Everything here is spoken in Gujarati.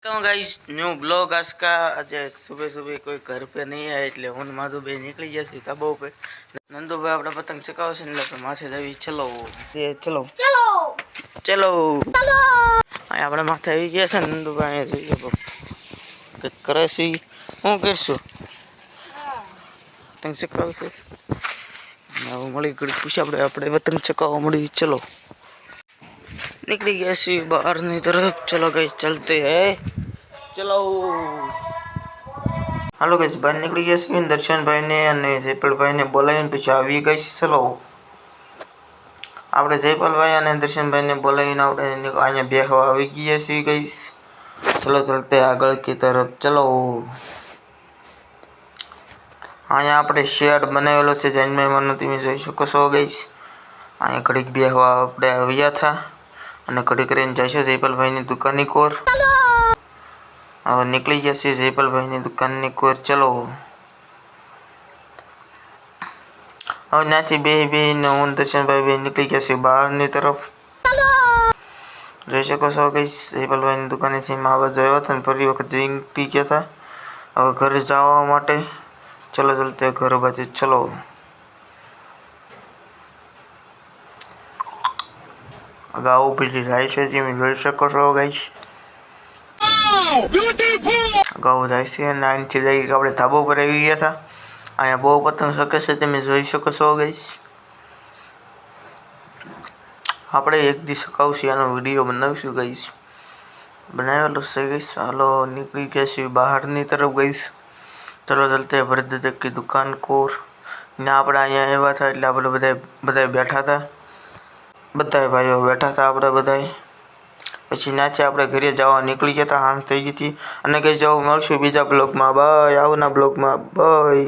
तो गाइस न्यू ब्लॉग आज का आज सुबह सुबह कोई घर पे नहीं है એટલે હું માધુ ભાઈ નીકળી ગયા છે તબો पे નંદુ ભાઈ આપણે પતંગ ચકાવશે એટલે આપણે માથે જવી ચલો ચલો ચલો ચલો ચલો આ આપણે માથે આવી ગયા છે નંદુ ભાઈ જોઈએ કે કરે છે હું કરશું પતંગ ચકાવશે હવે મળી ઘડી પૂછ્યા આપણે પતંગ ચકાવવા મળી ચલો निकली गया सी बाहर की तरफ चलो गई चलते हैं चलो हेलो गाइस बाहर निकली गया सी दर्शन भाई ने અને જયપાલ ભાઈ ને બોલાવીને પછી આવી ગઈ ચલો આપણે જયપાલ ભાઈ અને દર્શન ભાઈ ને બોલાવીને આપણે અહીંયા બેહવા આવી ગયા છી ગાइस चलो चलते આગળ की तरफ चलो અહીંયા આપણે શેડ બનાવેલો છે જૈનભાઈ તમે જોઈ શકો છો ગાइस અહીંયા ઘડીક બેહવા આપણે આવ્યા હતા અને ઘડી કરીને જઈશું જયપાલ ભાઈની દુકાનની કોર હવે નીકળી ગયા છે જયપાલ ભાઈની દુકાનની કોર ચલો હવે નાચી બે ને હું દર્શન ભાઈ નીકળી ગયા છે બહારની તરફ જોઈ શકો છો ગાइस જયપાલ ભાઈની દુકાનેથી આવવા જયો હતો ને ફરી વખત નીકળી ગયા હતા હવે ઘરે જવા માટે ચલો ચલતે ઘર બાજુ ચલો गाँव पे जाए છે તમે જોઈ શકો છો ગાइस गाँव જાય છે અને અહીંથી જઈ આપણે ધાબો પર આવી ગયા હતા અહીંયા બહુ પતંગ શકે છે તમે જોઈ શકો છો ગાइस આપણે એક દિવસ સકાવશું આનો વિડિયો બનાવીશું ગાइस બનાવેલો છે ગાइस હાલો નીકળી ગયા છે બહારની તરફ ગાइस चलो चलते हैं भरत दादा की दुकान को ना આપણે અહીંયા આવ્યા હતા એટલે આપણે બધા બેઠા હતા બધા ભાઈઓ બેઠા હતા આપણે બધા પછી નાચે આપણે ઘરે જવા નીકળી ગયા હતા હાંજ થઈ ગઈ હતી અને કઈ જવું મળશું બીજા બ્લોગમાં બાય આવના બ્લોગમાં બાય।